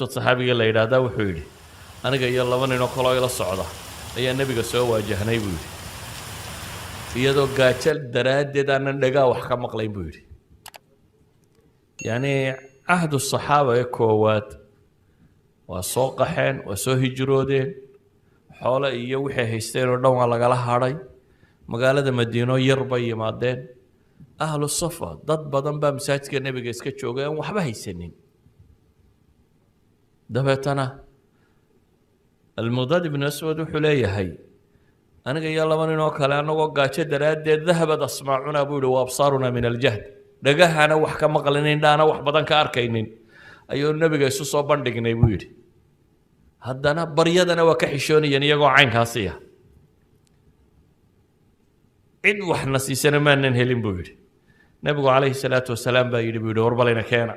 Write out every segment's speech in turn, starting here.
aswad saxaabiga la yidhaahdaa wuxuu yidhi aniga iyo laba ninoo kaloo ila socda ayaa nebiga soo waajahnay buu yidhi iyadoo gaajo daraaddeed aanan dhagaa wax ka maqlayn buu yidhi yacni cahdu saxaaba ee koowaad waa soo qaxeen waa soo hijroodeen xoole iyo wixii haysteen oo dhan waa lagala hadhay magaalada madiino yar bay yimaadeen ahlu safa dad badan baa masaajidka nebiga iska joogay aan waxba haysanin dabeetana almuqdad ibnu aswad wuxuu leeyahay aniga iyo laba nin oo kale annagoo gaajo daraaddeed dahabad asmaacunaa buu yihi wa absaarunaa min aljahd dhagahana wax ka maqlinin dhaana wax badan ka arkaynin ayuu nebiga isu soo bandhignay buu yidhi haddana baryadana waa ka xishoonayeen iyagoo caynkaasiya cid waxna siisana maanan helin buu yidhi nebigu calayhi salaatu wasalaam baa yidhi buu yidhi warbalayna keena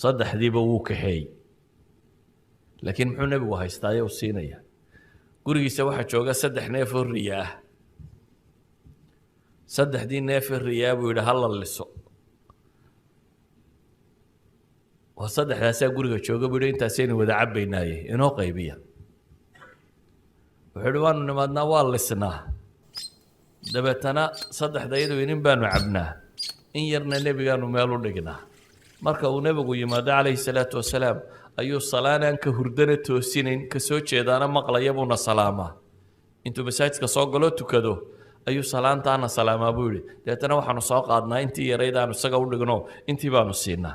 saddexdiiba wuu kaxeeyey laakiin muxuu nebigu haystaaye u siinaya gurigiisa waxaa jooga 3 neef oo riya ah saddexdii neef ee riyaa buu yidhi hala liso waa saddexdaasaa guriga jooga buu yidhi intaasaynu wada cabbaynaaye inoo qaybiya wuxuu yidhi waanu nimaadnaa waa lisnaa dabeetana saddexda iyadu inin baanu cabnaa in yarna nebigaanu meel u dhignaa marka uu nebigu yimaado calayhi salaatu wasalaam ayuu salaanaan ka hurdana toosinayn ka soo jeedaana maqlaya buuna salaamaa intuu masaajidka soo galo tukado ayuu salaantaana salaamaa buu yidhi dabeetana waxaanu soo qaadnaa intii yarayd aanu isaga u dhigno intii baanu siinaa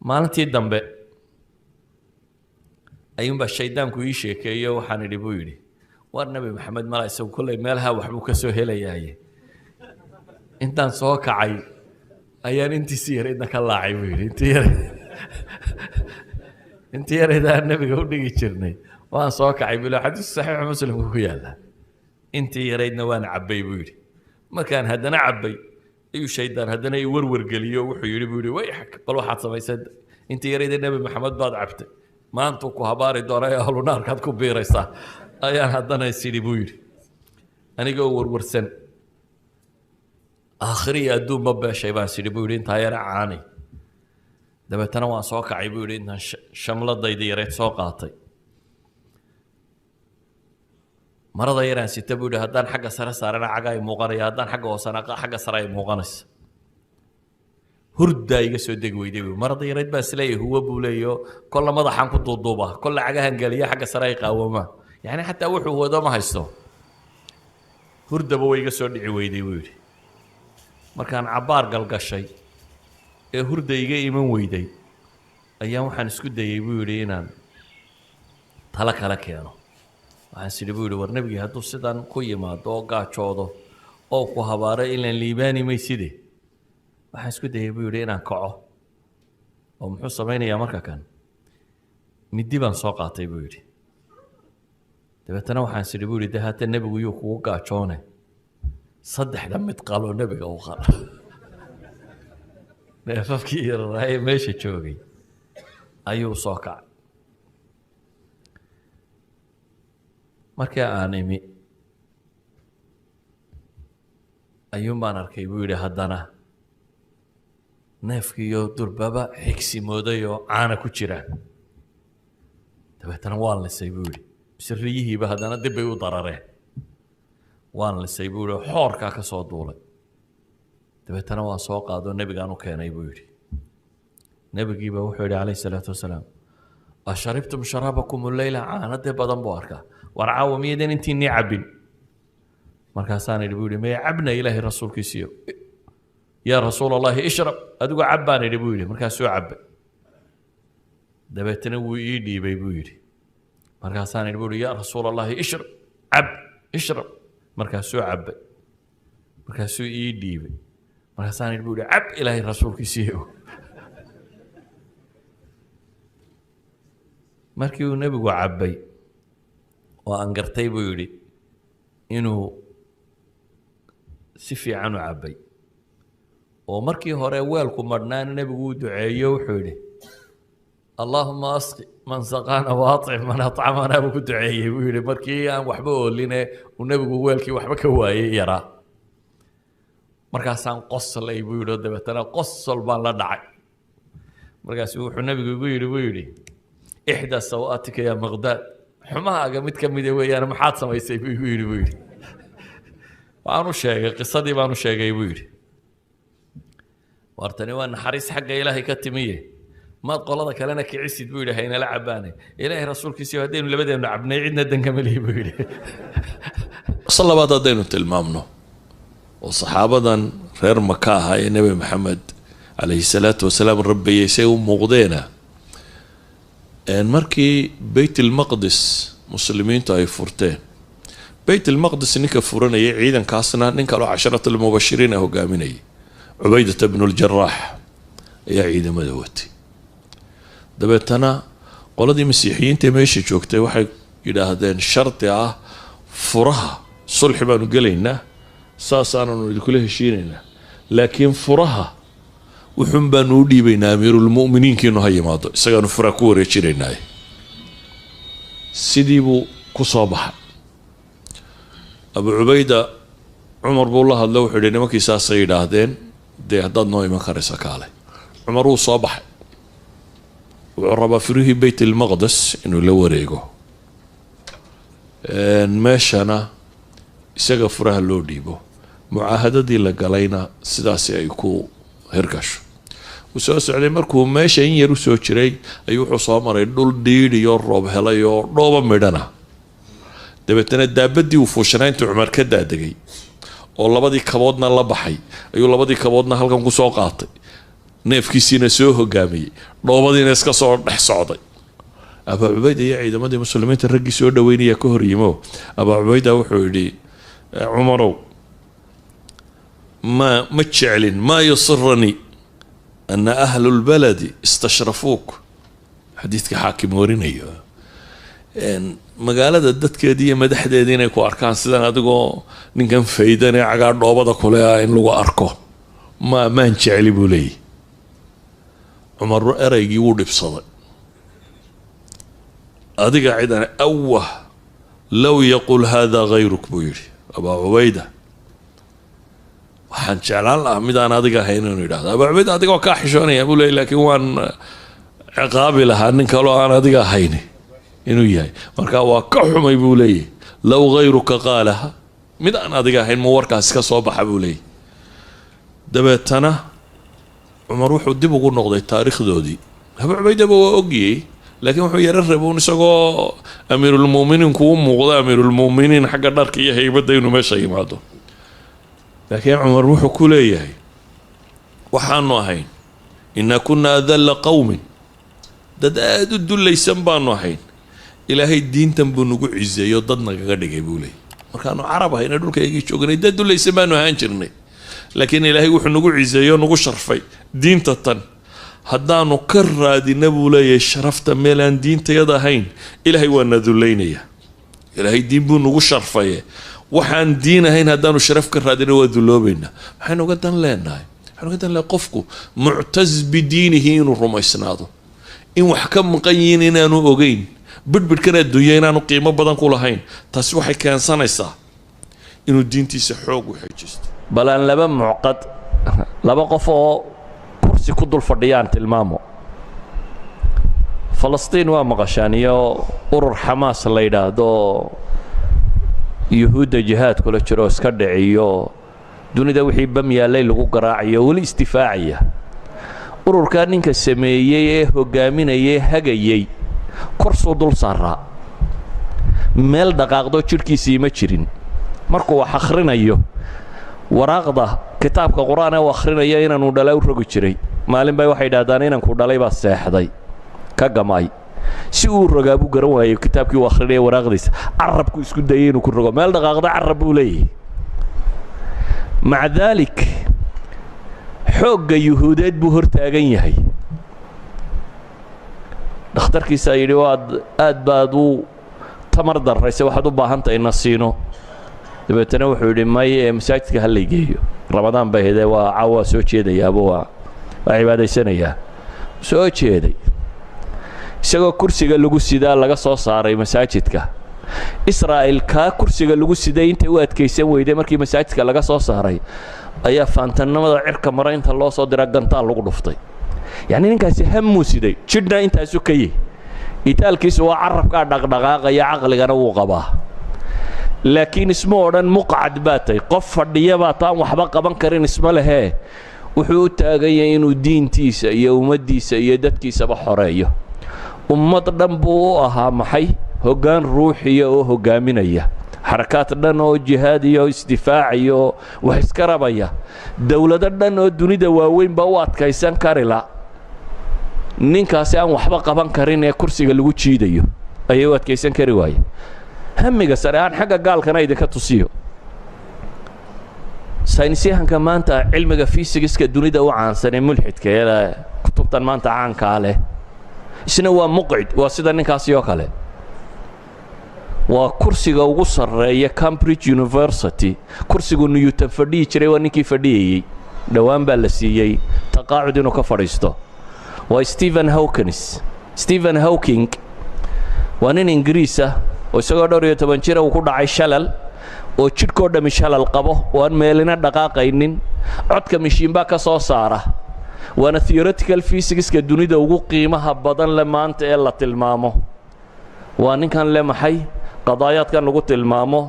maalintii dambe ayuunbaa shaydaanku ii sheekeeyo waxaan idhi buu yidhi war nebi maxamed mala isagu kolley meelaha waxbuu ka soo helayaaye intaan soo kacay ayaan intiisi yaraydna ka laacay buu yidhi intii yarayd aan nebiga u dhigi jirnay waan soo kacay bilo xadiis saxiix muslimku ku yaalla intii yaraydna waan cabbay buu yidhi markaan haddana cabbay ayuu shaydaan haddana i warwargeliyo wuxuu yidhi buu yidhi wayxak bal waxaad samaysay intii yaraydee nebi maxamed baad cabtay maantuu ku habaari doona ee ahlunaarkaad ku biiraysaa ayaan haddana isidhi buu yidhi anigoo warwarsan aakhiriya adduunba beeshay baan sidhi buu yidhi intaa yara caani dabeetana waan soo kacay buu yidhi intaan shamladayda yareed soo qaatay marada yaraan sita buu yidhi haddaan xagga sare saarana caga ay muuqanaya haddaan xagga hoosana xagga sare ay muuqanaysa hurdaa iga soo degi weyday buu marada yareed baan isleeyahay huwa buu leeyaho kolla madaxaan ku duuduubaa kolla cagahan geliya xagga sare ay qaawamaa yacni xataa wuxuu wado ma haysto hurdaba way iga soo dhici weyday buu yidhi markaan cabbaar galgashay ee hurda iga iman weyday ayaan waxaan isku dayey buu yidhi inaan talo kala keeno waxaan sidhi buu yidhi war nebigii hadduu sidan ku yimaado oo gaajoodo oo ku habaaro ilaan liibaani mayside waxaan isku dayey buu yidhi inaan kaco oo muxuu samaynayaa marka kan middi baan soo qaatay buu yidhi dabeetana waxaan sidhi buu yidhi de haata nebigu yuu kugu gaajoone saddexda mid qaloo nebiga u qala neefafkii yararaaye meesha joogay ayuu soo kacay markii aan imi ayuun baan arkay buu yidhi haddana neefkiiyo durbaba xigsimooday oo caana ku jiraan dabeetana waan lisay buu yidhi siriyihiiba haddana dib bay u darareen waan lisay buu yidhi xoorkaa ka soo duulay dabeetana waan soo qaadoo nebigaan u keenay buu yidhi nebigiiba wuxuu yidhi calayhi salaatu wasalaam asharibtum sharabakum alleyla caanadee badan buu arkaa war caawa miyadan intiinii cabbin markaasaan idhi buu yidhi maya cabna ilaahay rasuulkiisiyo yaa rasuul allahi ishrab adigoo cab baan idhi buu yidhi markaasuu cabbay dabeetana wuu ii dhiibay buu yidhi markaasaan idhi buu yidhi yaa rasuul allahi ishrab cab ishrab markaasuu cabbay markaasuu ii dhiibay markaasaan idhi buu yidhi cab ilaahay rasuulkiisiyo markii uu nebigu cabbay oo aan gartay buu yidhi inuu si fiican u cabbay oo markii hore weelku madhnaan nebigu uu duceeyo wuxuu yidhi allaahuma asqi man saqaana waaطcim man acamana buu ku duceeyey buu yidhi markii aan waxba ooline uu nebigu weelkii waxba ka waayey yaraa markaasaan qoslay buu yidhi oo dabeetana qosol baan la dhacay markaas wuxuu nabigu ugu yidhi إحدى سوءاتك يا مغداد حماها قمت كميدي ويانا ما حاد سميسي بيقول وأنا شيء قصدي وأنا شيء يقول وارتني وأنا حريص حق إلهي كتمية ما تقول هذا كلامك عيسى بيقول هنا لعباني إلهي رسولك سيهدين ولا بدنا نلعبنا عندنا الدن كملي بيقول صلى الله عليه وسلم تلمامنا وصحابة غير مكاها يا نبي محمد عليه الصلاة والسلام ربي يسوي مغدينا إن مركي بيت المقدس مسلمين تاي فورتين بيت المقدس نك فورنا عيدا كاسنا نك له 10 المبشرين هو قامني عبيدة بن الجراح يا عيد مدوتي دبتنا قولدي مسيحيين تمشي جوكتي waxay yiraahdeen sharti ah furaha sulx baan galeynaa saasaananu idinku heshiinayna laakiin furaha wuxun baan u dhiibaynaa amirul mu'miniinkiinu ha yimaado isagaanu fura ku wareejinaynaa sidii buu ku soo baxay Abu Ubayda Umar buu la hadlay wuxuu yidhi nimankii saasay yidhaahdeen dee haddaad noo iman karaysa kaale Umar wuu soo baxay wuxuu rabaa furihii Bayt al-Maqdis inuu la wareego meeshana isaga furaha loo dhiibo mucaahadadii la galayna sidaasi ay ku hirgasho وسو سعدي markuu meesha in yar u soo jiray ayuu wuxuu soo maray dhul dhiid iyo roob helay oo dhooba midhana dabeetana daabadii uu fuushanaynta Umar ka daadagay oo labadii kaboodna la baxay ayuu labadii kaboodna halkan ku soo qaatay neefkiisina soo hogaamiyay dhoobadiina iska soo dhex socday Abu Ubayda iyo ciidamadii muslimiinta raggii soo dhaweynaya ka hor yimo Abu Ubayda wuxuu yidhi Umarow ما تشعلن ما يصرني أن أهل البلد استشرفوك حديثك حاكم ورينيو إن مقالة الدتك دي مدح دين يكو أركان سيدان أدقو نكن فايداني عقار دوبا كلها إن لغو أركو ما نشعلي بولي عمر أريقي ودي بصدق أدقى عيدان أوه لو يقول هذا غيرك بويري أبا عبيدة waxaan jeclaan lahaa mid aan adiga ahayn inuu yiraahdo Abu Ubayda adiga ka xishoonaya buu leeyahay laakiin waan ciqaabi lahaa nin kale oo aan adiga ahayn inuu yahay marka waa ka xumay buu leeyahay law ghayruka qaalaha mid aan adiga ahayn ma warkaas ka soo baxa buu leeyahay dabeetana Umar wuxuu dib ugu noqday taariikhdoodii Abu Ubayda waa ogiyay laakiin wuxuu yara rabay isagoo amirul mu'miniin ku muuqda amirul mu'miniin xagga dharka iyo haybada inuu meesha yimaado لكن عمر وحو كليه وحانو هين إنا كنا أذل قوم داد الدل يسنبانو هين إلهي الدين تنبو نقو عزة يضدنا قدق يبولي وكانوا عرب هين أدولك يجي شوقني داد الدل يسنبانو هين شرني لكن إلهي وحو نقو عزة ينقو شرفي دين تطن هدانو كرا دي نبولي شرفت ميلان دين تيضا هين إلهي وانا ذليني إلهي الدين بو نقو شرفي waxaan diinahayn haddaanu sharaf ka raadina waa duloobayna waxaan uga dan leenahay qofku mu'taz bidiinihi inuu rumaysnaado in wax ka maqan yihiin inaanu ogeyn bidbidkana adduunya inaanu qiimo badan ku lahayn taasi waxay keensanaysaa inuu diintiisa xoog u xeejisto balaan laba muqad laba qof oo kursi ku dul fadhiyaan tilmaamo Falastiin waa maqashaan iyo urur Xamaas la yiraahdo يهود جهاد كل شروس كدعيو دون ذا وحي بم يالي لغو قراعيو والاستفاعية urur ka ninka sameeyay hogaaminayay hagayay korso dul saara meel dhaqaaqdo jirkiisii ma jirin markuu wax akhrinayo waraaqda kitaabka quraanka oo akhrinaya inaan u dhalay rogo jiray maalin bay waxay dhaahdaan inaan ku dhalay baa seexday ka gamay si uu rogaabu garan waayo kitaabkii uu akhrinay waraaqdiisa arabku isku dayay inuu ku rogo meel dhaqaaqda arab uu leeyahay مع ذلك حق يهودات بهر تاغن يحي دختركي سايري واد اد بادو تمر دريس waxaad u baahantahay nasiino dabeetana wuxuu yiri may masaajidka hal leeyahay ramadaan bay heeday waa caawa soo jeedaya waa cibaadaysanaya soo jeeday isagoo kursiga lagu sidaa laga soo saaray masaajidka Israa'iil ka kursiga lagu siday inta uu adkaysan weyday markii masaajidka laga soo saaray ayaa faantanimada cirka maraynta loo soo diray gantaal lagu dhuftay يعني ninkaasi hamuu siday jidhna intaasu ka yihi itaalkiisu waa carabkaa dhaqdhaqaaqaya caqligana wuu qabaa laakiin isma odhan muqcad baa tahay qof fadhiya baa taan waxba qaban karin isma lehee wuxuu u taagan yahay inuu diintiisa iyo ummaddiisa iyo dadkiisaba xoreeyo ummad dhan buu u ahaa maxay hoggaan ruuxiya oo hoggaaminaya xarakaad dhan oo jihaad iyo isdifaac iyo wax iska rabaya dowlado dhan oo dunida waaweyn baa u adkaysan kari la ninkaasi aan waxba qaban karin ee kursiga lagu jiidayo ayay u adkaysan kari waaye hamiga sare aan xagga gaalkana idinka tusiyo saynisyahanka maanta cilmiga fiisigiska dunida u caansan ee mulxidka ee kutubtan maanta caankaa leh isna waa muqcid waa sida ninkaasi oo kale waa kursiga ugu sarreeya Cambridge University kursigu Newton fadhiyi jiray waa ninkii fadhiyay dhawaan baa la siiyay taqaacud inuu ka fadhiisto waa Stephen Hawking waa nin Ingiriis ah oo isagoo 12 jir uu ku dhacay shalal oo jidhkoo dhami shalal qabo oo aan meelina dhaqaaqaynin codka mishiin baa ka soo saara waana theoretical physics-ka dunida ugu qiimaha badan le maanta ee la tilmaamo waa ninkan le maxay qadaayaadkan lagu tilmaamo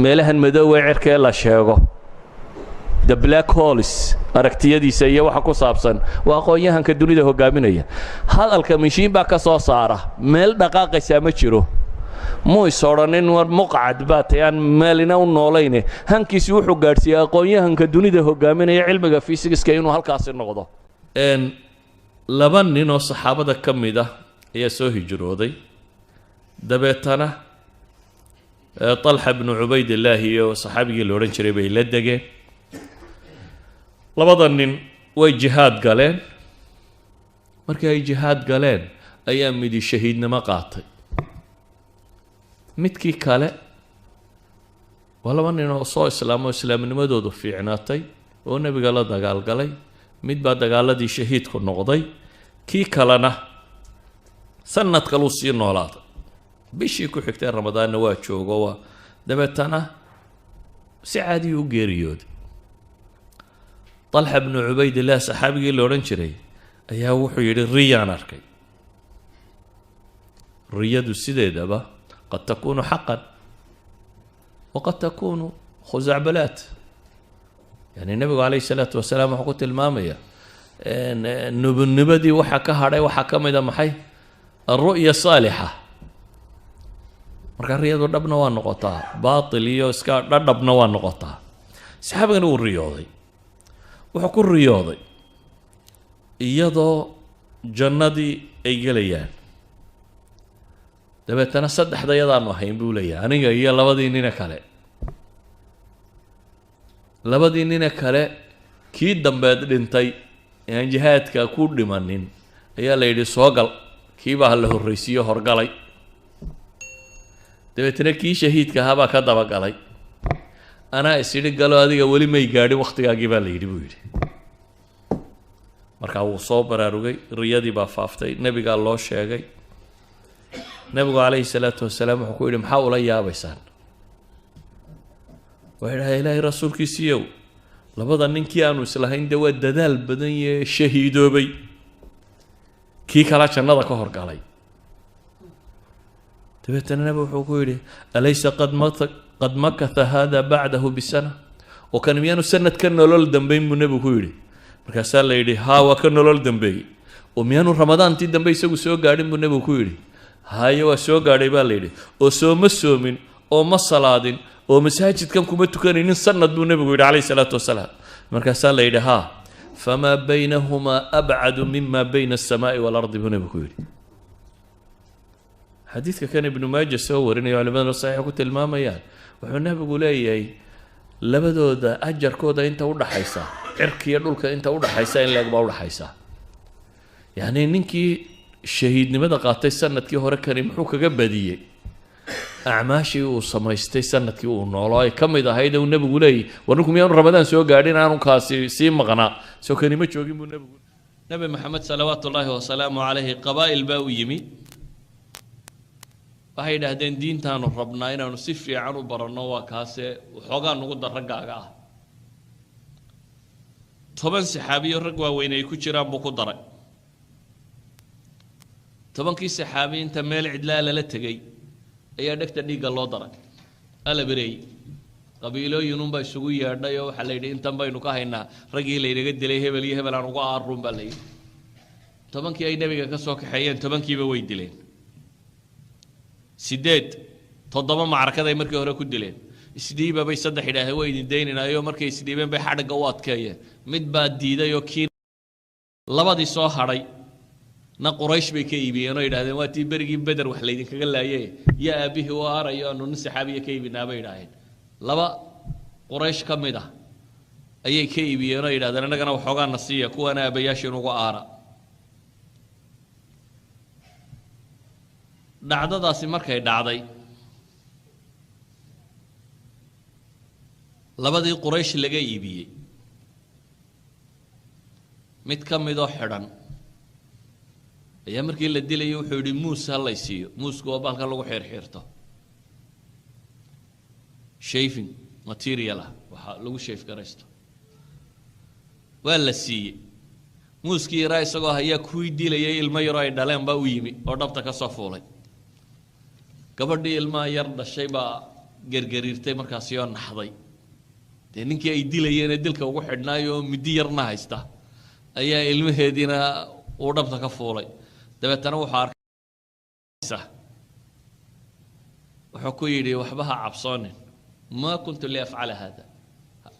meelahan madoow ee cirka ee la sheego the black holes aragtiyadiisa iyo waxa ku saabsan waa aqoon-yahanka dunida hoggaaminaya hadalka mishiin baa ka soo saara meel dhaqaaqaysaa ma jiro muu is odhanin war muqcad baa tahay aan meelina u noolayne hankiisi wuxuu gaadhsiiyey aqoon-yahanka dunida hoggaaminaya cilmiga fiisigiska inuu halkaasi noqdo laba nin oo saxaabada ka mid ah ayaa soo hijrooday dabeetana طلحة بن عبيد الله iyo saxaabigii la odhan jiray bay la degeen labada nin way jihaad galeen markii ay jihaad galeen ayaa midi shahiidnimo qaatay midkii kale waa laba nin oo soo islaamo islaamnimadoodu fiicnaatay oo nabiga la dagaalgalay mid baa dagaaladii shahiidku noqday kii kalena sanad kaluu sii noolaaday bishii ku xigtay ramadaanna waa joogo waa dabeetana si caadi u geeriyooday طلحة بن عبيد الله saxaabigii la odhan jiray ayaa wuxuu yidhi riyaan arkay riyadu sideedaba qad takuunu xaqan waqad takuunu khusacbalaat yani nebigu calayhi salaatu wasalaam wuxuu ku tilmaamaya nubadnibadii waxaa ka hadhay waxaa ka mid a maxay alru'ya saalixa marka riyadu dhabna waa noqotaa baatil iyo iska dhadhabna waa noqotaa saxaabigana wuu riyooday wuxuu ku riyooday iyadoo jannadii ay gelayaan dabeetana saddexda yadaanu ahayn buu leeyahay aniga iyo labadii nina kale kii dambeed dhintay ee aan jihaadka ku dhimanin ayaa la yidhi soo gal kii baa la horraysiiyo horgalay dabeetana kii shahiidka ahaa baa ka dabagalay anaa isidhi galo adiga weli may gaadhin wakhtigaagii baa la yidhi buu yidhi markaa wuu soo baraarugay riyadii baa faaftay nebigaa loo sheegay nebigu calayhi salaatu wasalaam wuxuu ku yidhi maxaa ula yaabaysaan waxay dhahay ilaahay rasuulkiisiiyow labada ninkii aanu islahayn dee waa dadaal badan yee shahiidoobay kii kala jannada ka horgalay dabeetana nebigu wuxuu ku yidhi alaysa qad makatha hada bacdahu bisana oo kan miyaanu sanad ka nolol dambayn buu nebigu ku yidhi markaasaa la yidhi haa waa ka nolol dambeeyey oo miyaanu ramadaantii dambe isagu soo gaadhin buu nebigu ku yidhi haye waa soo gaadhay baa la yidhi oo sooma soomin oo ma salaadin oo masaajidkan kuma tukanaynin sanad buu nebigu yidhi calayhi salaatu wasalaam markaasaa la yidhi haa famaa baynahumaa abcadu mima bayna alsamaa'i waalardi buu nebigu ku yidhi xadiidka kan ibnu maaja soo warinaya culimaduna saxiixa ku tilmaamayaan wuxuu nebigu leeyahay labadooda ajarkooda inta u dhaxaysa cirkiiyo dhulka inta u dhaxaysa in leeg baa u dhaxaysa yacni ninkii shahiidnimada qaatay sanadkii hore kani muxuu kaga badiyey acmaashii uu samaystay sanadkii uu noolo ay ka mid ahayd uu nebigu leeyahy war ninku miyaanu ramadaan soo gaadhin aanu kaasi sii maqnaa soo kani ma joogin buu nebigu nebi maxamed salawaatu ullaahi wasalaamu calayhi qabaa'il baa u yimi waxay yidhaahdeen diintaanu rabnaa inaanu si fiican u baranno waa kaase waxoogaa nugu dar raggaaga ah toban saxaabiyo rag waaweyn ay ku jiraan buu ku daray tobankii saxaabi inta meel cidlaa lala tegay ayaa dhegta dhiigga loo daray ala bareey qabiilooyin unbaa isugu yeedhay oo waxaa la yidhi intan baynu ka haynaa raggii laynaga dilay hebel iyo hebel aan uga aarun baa la yidhi tobankii ay nebiga ka soo kaxeeyeen tobankiiba way dileen 7 macrakaday markii hore ku dileen isdhiiba bay 3 idhaahdeen way idin daynaynaayoo markay isdhiibeen bay xadhigga u adkeeyeen mid baa diiday oo kii labadii soo hadhay na quraysh bay ka iibiyeen oo yidhaahdeen waa tii berigii beder wax laydinkaga laayee yaa aabihii u aarayo aanu nin saxaabiya ka iibinaa bay idhaaheen laba quraysh ka mid ah ayay ka iibiyeen oo yidhahdeen annagana waxoogaa na siiya kuwana aabayaashiin ugu aara dhacdadaasi markay dhacday labadii quraysh laga iibiyey mid ka midoo xidhan ayaa markii la dilayay wuxuu yidhi muus ha lay siiyo muusku waa baalka lagu xirxiirto shaving material ah waxa lagu shave garaysto waa la siiyey muuskii yaraa isagoo hayaa kuwii dilayay ilmo yaro ay dhaleen baa u yimi oo dhabta ka soo fuulay gabadhii ilmaha yar dhashay baa gergariirtay markaasi oo naxday dee ninkii ay dilayeen ee dilka ugu xidhnaayo oo midi yarna haysta ayaa ilmaheediina uu dhabta ka fuulay dabeetana wuxuu arkaysa wuxuu ku yidhi waxba ha cabsoonin ma kuntu liafcala hada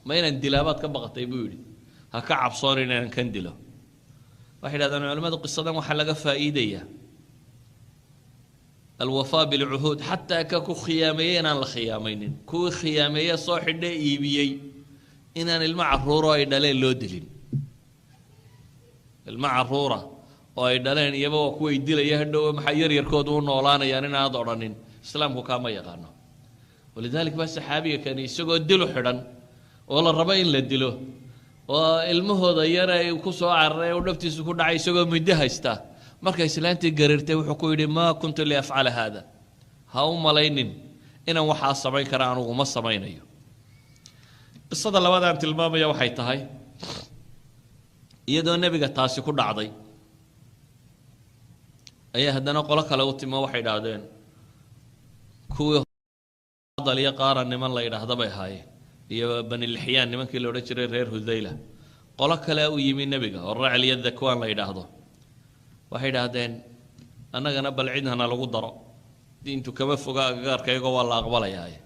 ma inaan dilaabaad ka baqatay buu yidhi ha ka cabsoonin inaan kan dilo waxay yidhahdaan culimmadu qisadan waxaa laga faa'iidayaa alwafaa bilcuhuud xataa ka ku khiyaameeyey inaan la khiyaamaynin kuwii khiyaameeye soo xidhe iibiyey inaan ilmo carruuro ay dhaleen loo dilin ilmo carruura oo ay dhaleen iyaba waa kuway dilaya hadhow maxaa yaryarkoodu u noolaanayaan inaad odhanin islaamku kaama yaqaano walidaalika baa saxaabiga kani isagoo dilu xidhan oo la rabo in la dilo oo ilmahooda yar ay ku soo cararay oo dhabtiisu ku dhacay isagoo muddo haysta markay islaantii gariirtay wuxuu ku yidhi maa kuntu liafcala haada ha u malaynin inaan waxaa samayn kara anugu ma samaynayo qisada labadaan tilmaamaya waxay tahay iyadoo nebiga taasi ku dhacday ayaa haddana qolo kale u timo waxay idhaahdeen kuwii daliya qaara niman la yidhaahda bay ahaayeen iyo bani lixyaan nimankii la odhan jiray reer hudayla qolo kale u yimi nebiga oo racl iyo dakwaan la yidhaahdo waxay idhaahdeen annagana bal cidhana lagu daro diintu kama foga agagaarkaygoo waa la aqbalayaaye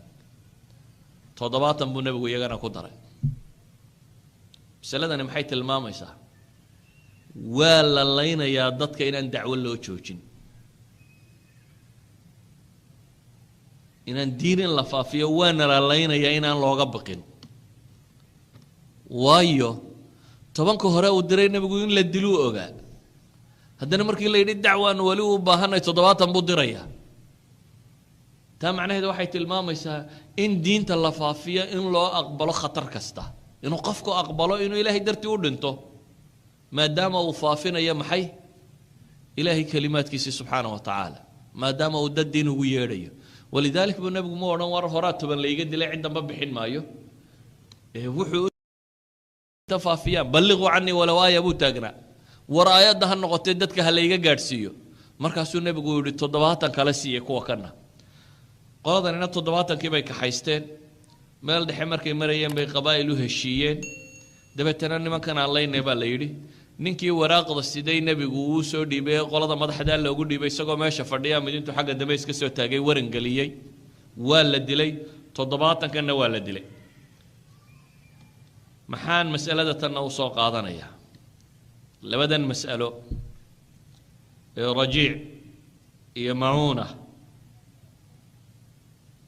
70 buu nebigu iyagana ku daray masaladani maxay tilmaamaysaa waa la laynayaa dadka inaan dacwo loo joojin inaan diin in la faafiyo waana la laynayaa inaan looga baqin waayo 10 hore uu diray nebigu in la diluu ogaa haddana markii la yidhi dacwaan weli u baahanay 70 buu dirayaa taa macnaheedu waxay tilmaamaysaa in diinta la faafiyo in loo aqbalo khatar kasta inuu qofku aqbalo inuu ilaahay dartii u dhinto maadaama uu faafinayo maxay ilaahay kalimaadkiisa subxaanahu wa tacaala maadaama uu dad diin ugu yeedhayo walidaalika buu nebigu ma odhan war horaa 10 layga dilay ciddanba bixin maayo wuxuu tafaafiyaan balliquu canii walow aaya buu taagnaa war aayadda ha noqotee dadka ha layga gaadhsiiyo markaasuu nebigu yidhi 70 kale siiyey kuwa kana qoladanina 70kii bay kaxaysteen meel dhexe markay marayeen bay qabaa'il u heshiiyeen dabeetana nimankan aan laynay baa la yidhi ninkii waraaqda siday nebigu uu soo dhiibay qolada madaxda loogu dhiibay isagoo meesha fadhiya mid intuu xagga dambe iska soo taagay waran galiyay waa la dilay 70kana waa la dilay maxaan mas'alada tan u soo qaadanaya labadan mas'alo ee rajiic iyo mauna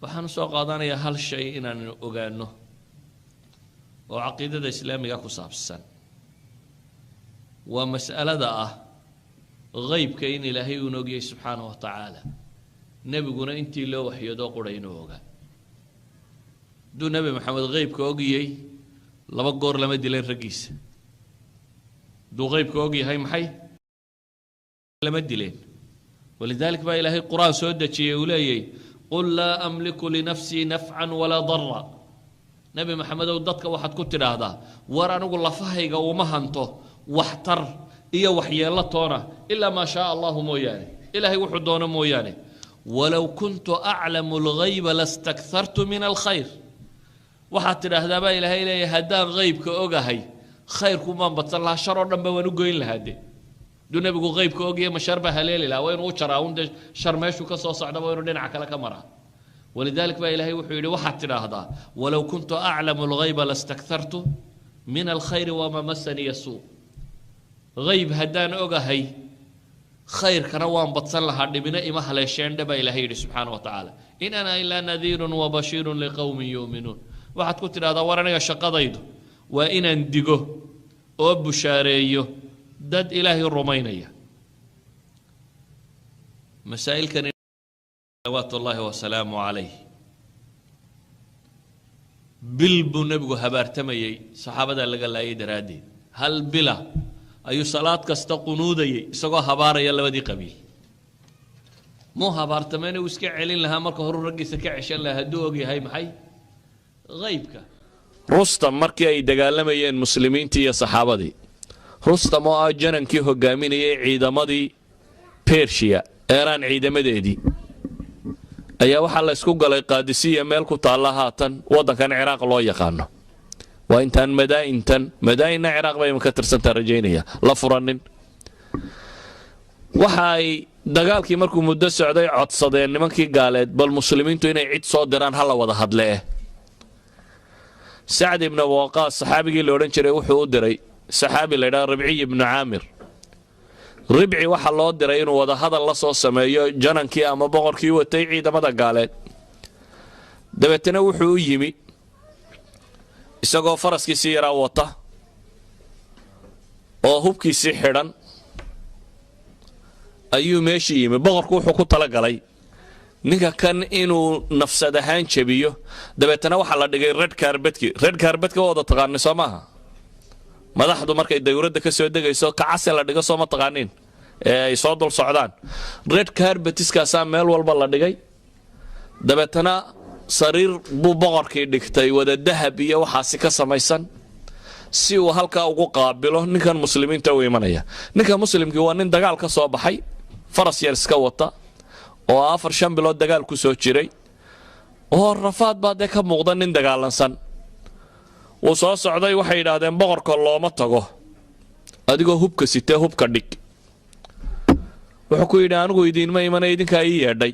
waxaan soo qaadanayaa hal shay inaan ogaano oo caqiidada islaamiga ku saabsan waa mas'alada ah qaybka in ilaahay uu ogyahay subxaanahu wa tacaala nebiguna intii loo waxyoodo quray inuu ogaa hadduu nebi maxamed qaybka ogiyey 2 goor lama dileen raggiisa hadduu qaybka ogyahay maxay lama dileen walidaalika baa ilaahay qur-aan soo dejiyey uu leeyay qul laa amliku linafsii nafcan walaa darra nabi maxamed oo dadka waxaad ku tidhaahdaa war anigu lafahayga uma hanto waxtar iyo waxyeello toona ilaa maa shaa allahu mooyaane ilaahay wuxuu doono mooyaane walow kuntu aclamu alghayba lastakhartu min alkhayr waxaad tidhaahdaa baa ilaahay leeyahay haddaan haybka ogahay khayrku maan badsan lahaa shar oo dhanba waan u goyn lahaa de duu nebigu haybka ogaya ma shar baa haleeli lahaa waa inuu u jaraa un dee shar meeshuu ka soo socdaba waa inuu dhinaca kale ka maraa ولذلك بقى إلهي وحيد واحد هذا ولو كنت أعلم الغيب لاستكثرت من الخير وما مسني السوء غيب هدان أوغهي خير كروان بتصلح بناء محل الشين دبا إلهي سبحانه وتعالى إن أنا إلا نذير وبشير لقوم يؤمنون واحد كنت هذا ورنا شقا ضيد وإن اندقه وبشاريه دد إلهي الرومينية مسائل كان صلوات الله وسلامه عليه بلبو نبغو هبارتمي صحابة لقى لا يدرادي هل بلا أي صلاة كستقنودي سقى هبار يلا ودي قبيل مو هبارتماني وسكع علين لها مركه هرو رقي سكع عشان لها دوغي هاي محي غيبك رستم مركي أي دقالمي المسلمين تي صحابة دي رستم جنن كي هقامين عيد مضي بيرشيا إيران عيد مدي ayaa waxa la isku galay qaadisiya meel ku taala haatan wadankan Ciraaq loo yaqaano waa intaan madaayina Ciraaq bay ka tirsantaa rajaynaya la furanin waxay dagaalkii markuu muddo socday codsadeen nimankii gaaleed bal muslimiintu inay cid soo diraan hal wada hadle Sa'd ibn Waqas saxaabigii la oran jiray wuxuu u diray saxaabi la yiraahdo Ribci ibn Aamir ربعي waxa loo diray inuu wada hadal la soo sameeyo janankii ama boqorkii watay ciidamada gaaleed dabeetana wuxuu u yimi isagoo faraskiisa yara wata oo hubkiisa xidhan ayuu meeshii yimi boqorku wuxuu ku tala galay ninka kan inuu nafsad ahaan jabiyo dabeetana waxa la dhigay red carpet wada taqaan Soomaha madaxdu markay dawladda ka soo degayso kacas la dhigo soo ma taqaanin ay soo dul socdaan red carpet iska meel walba la dhigay dabeetana sariir buu boqorkii dhigtay wada dahab iyo waxaasi ka samaysan si uu halka ugu qaabilo ninkan muslimiinta u imanaya ninka muslimkii waa nin dagaal ka soo baxay faras yar iska wata oo 4 bilood dagaal ku soo jiray oo rafaad baad ka muuqda nin dagaalansan وصو صعداي waxay yiraahdeen boqorka looma tago adigoo hubka sitee hubka dhig wuxuu ku yidhi anigu idin ma imanay idinka ay yeedhay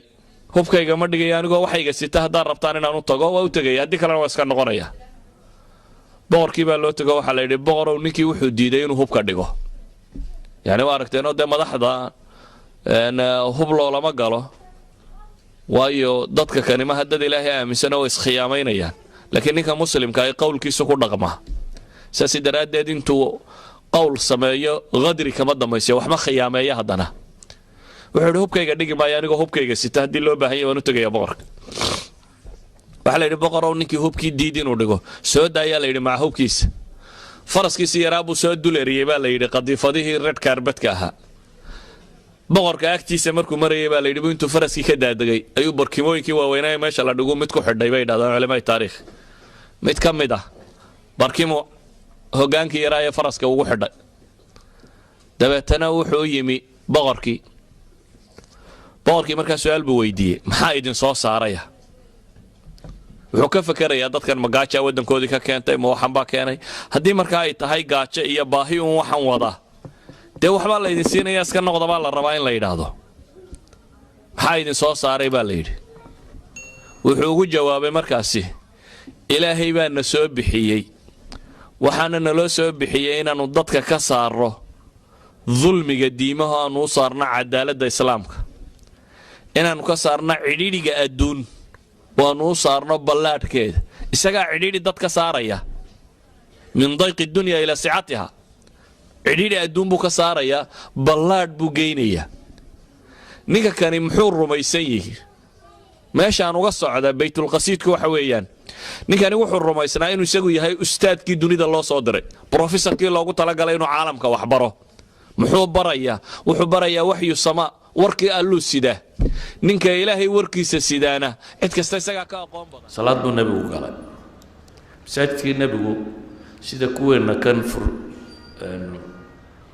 hubkayga ma dhigay anigoo waxayga sita hadaan rabtaan inaan u tago waa u tagay hadii kale waa iska noqonaya boqorkii baa loo tago waxa la yidhi boqorow ninkii wuxuu diiday inuu hubka dhigo yani waa aragteen oo madaxda hub loolama galo waayo dadka kanima hadda ilaahay aaminsan oo iskhiyaamaynayaan لكن نيكا مسلم كاي قول كيسو كو دقما ساسي درادد انتو قول سمايو غدري كما دميسي وحما خيامايا هدنا وحو هوبكايغا دغي مايا انيغو هوبكايغا سيتا hadii loo baahan yahay tagaya boqorka waxa la yiri boqorow ninkii hubkii diidin uu dhigo soo daaya la yiri ma hubkiisa faraskiisa yaraabu soo duleeriyay baa la yiri qadiifadihii red carpet-ka ahaa boqorka agtiisa markuu marayay baa la yiri intuu faraskii ka daadagay ayuu barkimooyinkii waaweynaa meesha la dhigo mid ku xidhay bay dhadaan culimada taariikh mid ka mid ah barkimo hogaankii yaraa ee faraska ugu xidhay dabeetana wuxuu yimi boqorkii markaa su'aal buu weydiiyey maxaa idin soo saaraya wuxuu ka fakarayaa dadkan magaaja wadankoodii ka keentay ma waxan baa keenay haddii markaa ay tahay gaajo iyo baahi uun waxan wada dee waxbaa la idin siinaya iska noqda baa la rabaa in la yidhaahdo maxaa idin soo saaray baa la yidhi wuxuu ugu jawaabay markaasi ilaahay baa na soo bixiyey waxaana naloo soo bixiyey inaanu dadka ka saaro dulmiga diimaha aanu u saarno cadaaladda islaamka inaanu ka saarno cidhiidhiga adduun waanu u saarno ballaadhkeeda isagaa cidhiidhi dadka saaraya min dayqi dunya ila sicatiha cidhiidhi adduun buu ka saarayaa ballaadh buu geynayaa ninka kani muxuu rumaysan yihi meeshaan uga socda baytulqasiidku waxa weeyaan ninkani wuxuu rumaysnaa inuu isagu yahay ustaadkii dunida loo soo diray professorkii loogu talagalay inuu caalamka wax baro muxuu barayaa waxyu sama warkii alluu sidaa ninka ilaahay warkiisa sidaana cid kasta isagaa ka aqoon badan salaad buu nabigu galay masaajidkii nebigu sida kuweenna kan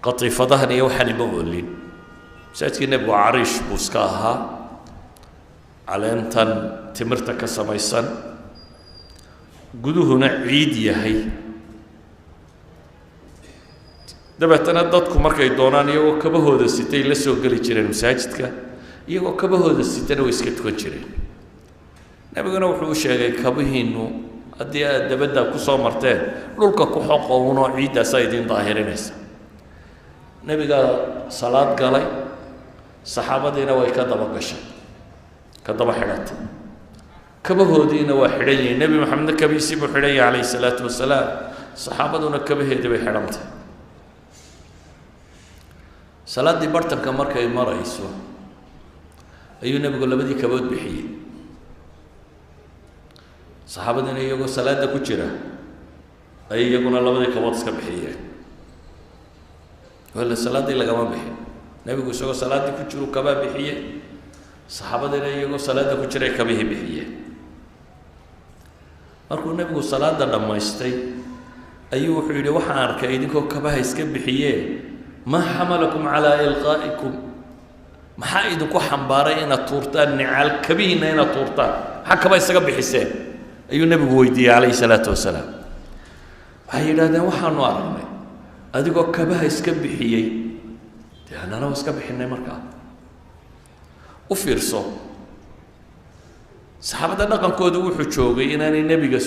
qatiifadahan iyo waxaan ima oolin masaajidkii nebigu cariish buu iska ahaa caleentan timirta ka samaysan guduhuna ciid yahay dabeetana dadku markay doonaan iyagoo kabahooda sitay la soo geli jireen masaajidka iyagoo kabahooda sitana way iska tukan jireen nebiguna wuxuu u sheegay kabihiinnu haddii aad dabadda ku soo marteen dhulka ku xoqo unoo ciiddaasaa idiin daahirinaysa nebigaa salaad galay saxaabadiina way ka daba gashay ka daba xidhatay kabahoodiina waa xidhan yihiin nebi maxamedna kabiisii buu xidhan yahay calayhi salaatu wasalaam saxaabaduna kabaheedii bay xidhantay salaaddii bartanka markay marayso ayuu nebigu labadii kabood bixiyey saxaabadiina iyagoo salaadda ku jira ay iyaguna labadii kabood iska bixiyeen walla salaaddii lagama bixin nebigu isagoo salaaddii ku jiru kabaa bixiyey saxaabadiina iyagoo salaadda ku jiray kabihii bixiyeen markuu nebigu salaadda dhammaystay ayuu wuxuu yidhi waxaan arkay idinkoo kabaha iska bixiyee maa xamalakum calaa ilqaa'ikum maxaa idinku xambaaray inaad tuurtaan nicaal kabihiinna inaad tuurtaan maxaa kaba isaga bixiseen ayuu nebigu weydiiyey calayhi salaatu wasalaam waxay yidhahdeen waxaanu aragnay adigoo kabaha iska bixiyey dee annana waa iska bixinay markaa u fiirso saxaabadda dhaqankoodu wuxuu joogay inaanay nebiga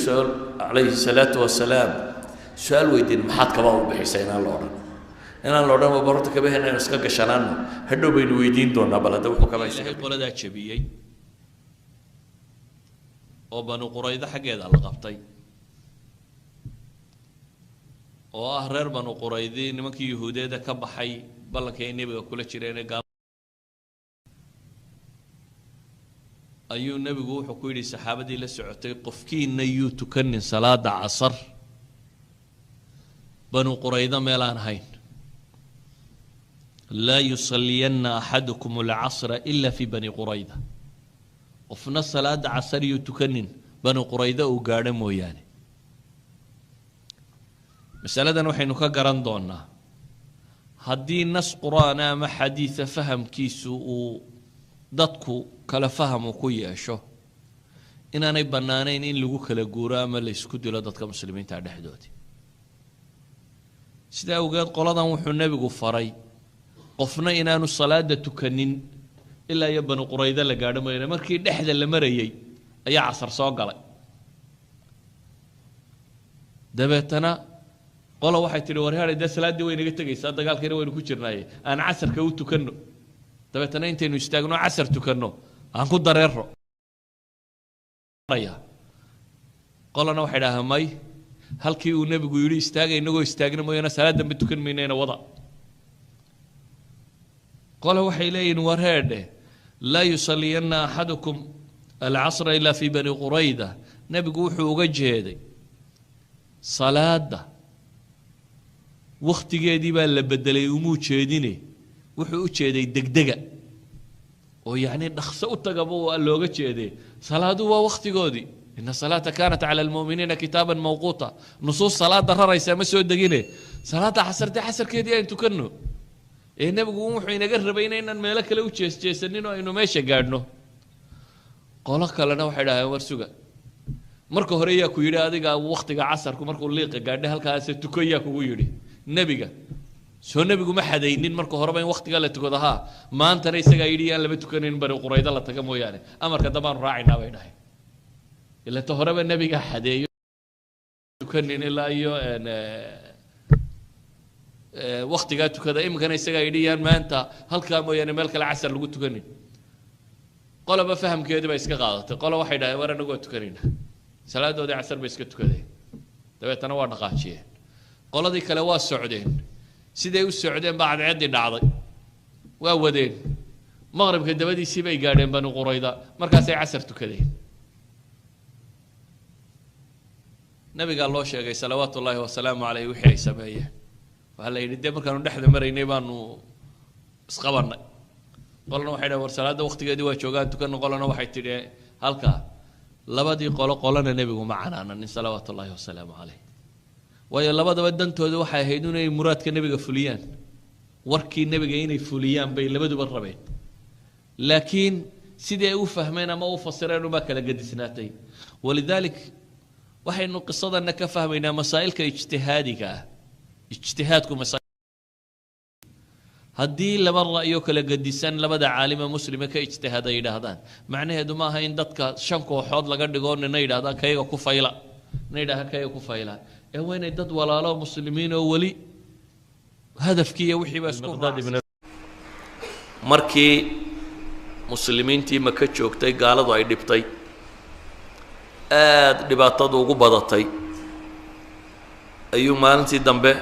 calayhi salaatu wasalaam su-aal weydiin maxaad kabaa u bixisay inaan la odhan inaan la odhan barorta kabaheena aynu iska gashanaanno hadhow baynu weydiin doonaa bal hadda wuxuu kabaa ilaahay qoladaa jabiyey oo banu quraydo xaggeeda la qabtay oo ah reer banu quraydi nimankii yahuudeeda ka baxay ballankii ay nebiga kula jireen ayuu nebigu wuxuu ku yidhi saxaabadii la socotay qofkiina yuu tukanin salaada casar banu quraydo meelaan ahayn laa yusalliyanna axadukum alcasra ila fi bani qurayda qofna salaada casar yuu tukanin banu quraydo uu gaadho mooyaane masaladan waxaynu ka garan doonaa haddii nas qur'aana ama xadiida fahamkiisu uu dadku kala faham uu ku yeesho inaanay bannaanayn in lagu kala guuro ama la isku dilo dadka muslimiinta dhexdoodii sidaa awgeed qoladan wuxuu nebigu faray qofna inaanu salaada tukanin ilaa iyo banu quraydo la gaadho mooyaane markii dhexda la marayey ayaa casar soo galay dabeetana qola waxay tidhi warhaadhay dee salaaddii way naga tegaysaa dagaalkiina waynu ku jirnaaye aan casarka u tukanno dabeetana intaynu istaagno casar tukanno aan ku dareero qolana waxay dhahaan may halkii uu nebigu yidhi istaaga inagoo istaagna mooyaane salaad dambe tukan maynayna wada qole waxay leeyihin warheedhe laa yusalliyanna axadukum alcasra ilaa fi bani qurayda nebigu wuxuu uga jeeday salaada wakhtigeedii baa la bedelay umuu jeedine wuxuu u jeeday degdega oo yacni dhaqso u tagaba waa looga jeedee salaadu waa wakhtigoodii ina salaata kaanat cala almu'miniina kitaaban mawquuta nusuus salaada raraysa ma soo degine salaada casardee casarkeedii aynu tukanno ee nebigu wuxuu inaga rabay inaynan meelo kale u jeesjeesanin oo aynu meesha gaadhno qolo kalena waxay dhahaan war suga marka hore yaa ku yidhi adiga wakhtiga casarku markuu liiqa gaadhay halkaase tuko yaa kugu yidhi nebiga soo nebigu ma xadaynin marka horeba in wakhtiga la tukado haa maantana isagaa yidhi yaan lama tukanayn bani quraydo la taga mooyaane amarka dambaanu raacaynaa bay dhahay ila ta horeba nebiga xadeeyo tukanin ilaa iyo wakhtigaa tukada iminkana isagaa yidhi yaan maanta halkaa mooyaane meel kale casar lagu tukanin qolaba fahamkeedii bay iska qaadatay qola waxay dhahay war anagoo tukanayna salaadoodii casar bay iska tukadeen dabeetana waa dhaqaajiyeen qoladii kale waa socdeen siday u socdeen baa cadceeddii dhacday waa wadeen maqribka dabadiisii bay gaadheen banu qurayda markaasay casar tukadeen nabigaa loo sheegay salawaatu ullaahi wasalaamu caleyh wixii ay sameeyeen waxaa la yidhi dee markaanu dhexda maraynay baanu isqabannay qolana waxay dhahen war salaadda wakhtigeedii waa joogaan tukanno qolana waxay tidhi halkaa labadii qolana nebigu ma canaananin salawaatu ullaahi wasalaamu calayh waayo labadaba dantooda waxay ahayd inay muraadka nebiga fuliyaan warkii nebiga inay fuliyaan bay labaduba rabeen laakiin sidii ay u fahmeen ama u fasireen uma kala gadisnaatay walidaalik waxaynu qisadana ka fahmaynaa masaa'ilka ijtihaadiga ah ijtihaadku haddii laba ra'yo kala gadisan labada caalima muslime ka ijtihaada yidhaahdaan macnaheedu ma aha in dadka shan kooxood laga dhigo nina yidhahdaan kayga ku fayla nina yidhahda kayga ku fayla ee waa inay dad walaalo muslimiin oo weli hadafkii iyo wixii baa isku markii muslimiintii maka joogtay gaaladu ay dhibtay aad dhibaatadu ugu badatay ayuu maalintii dambe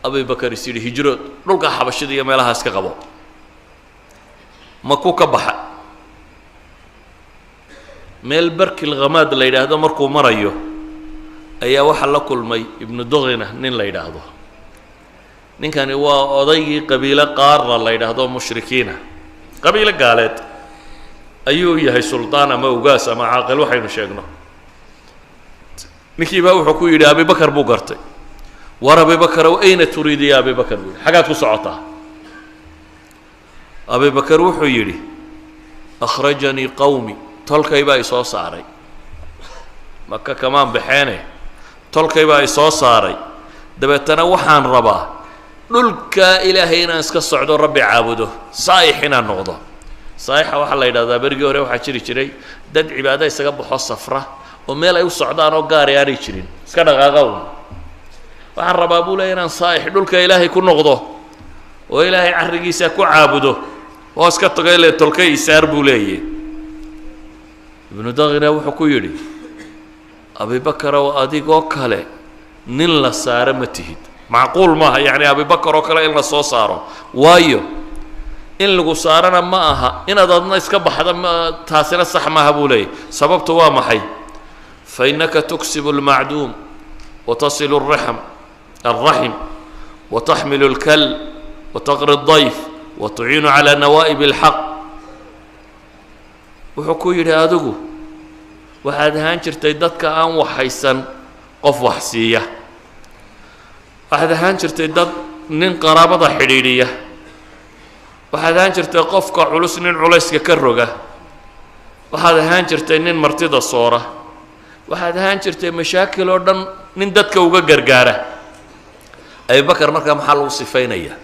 abubakar is yidhi hijrood dhulka xabashida iyo meelahaas ka qabo maku ka baxa meel barkil khamaad la yidhaahdo markuu marayo ayaa waxaa la kulmay ibnu dughina nin la yidhaahdo ninkani waa odaygii qabiilo qaarna la yidhaahdo mushrikiina qabiilo gaaleed ayuu yahay suldaan ama ugaas ama caaqil waxaynu sheegno ninkii baa wuxuu ku yidhi abubakar buu gartay war abubakar ayna turiidi ya abubakar buu yidhi xaggaad ku socotaa abubakar wuxuu yidhi akhrajanii qawmi tolkay baa isoo saaray maka kamaan baxeene tolkay baa isoo saaray dabeetana waxaan rabaa dhulka ilaahay inaan iska socdo rabbi caabudo saa'ix inaan noqdo saa'ixa waxaa la yidhahdaa berigii hore waxaa jiri jiray dad cibaado isaga baxo safra oo meel ay u socdaan oo gaari aanay jirin iska dhaqaaqow waxaan rabaa buu leeyahy inaan saa'ix dhulka ilaahay ku noqdo oo ilaahay carrigiisa ku caabudo oo iska tago ile tolkay isaar buu leeyahy ibnu daghina wuxuu ku yidhi abubakarow adigoo kale nin la saaro ma tihid macquul maaha yacni abubakar oo kale in la soo saaro waayo in lagu saarana ma aha inaad adna iska baxda taasina sax maaha buu leeyahy sababtu waa maxay fa innaka tuksibu almacduum وتصل الرحم وتحمل الكل وتقري الضيف وتعين على نوائب الحق wuxuu ku yidhi adigu waxaad ahaan jirtay dadka aan waxaysan qof wax siiya waxaad ahaan jirtay dad nin qaraabada xidhiidhiya waxaad ahaan jirtay qofka culus nin culayska ka roga waxaad ahaan jirtay nin martida soora waxaad ahaan jirtay mashaakil oo dhan nin dadka uga gargaara abubakar markaa maxaa lagu sifaynayaa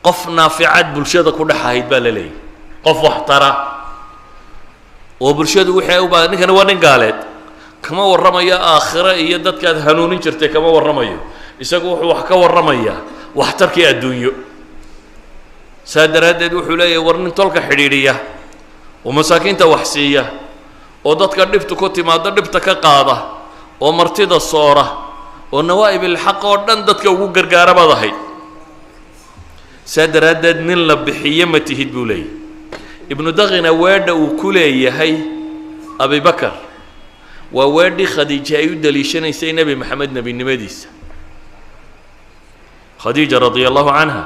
qof naaficaad bulshada ku dhex ahayd baa la leeyahy qof wax tara oo bulshadu wixii u baahan ninkana waa nin gaaleed kama warramayo aakhiro iyo dadkaad hanuunin jirtay kama warramayo isagu wuxuu wax ka warramayaa waxtarkii adduunyo saa daraaddeed wuxuu leeyahay war nin tolka xidhiidhiya oo masaakiinta wax siiya oo dadka dhibtu ku timaado dhibta ka qaada oo martida soora oo nawaa'ib ilxaq oo dhan dadka ugu gargaara baad ahayd saa daraaddeed nin la bixiye ma tihid buu leeyahy ibnu daghina weedha uu ku leeyahay abubakar waa weedhii khadiija ay u daliishanaysay nebi maxamed nebinimadiisa khadiija radia allahu canha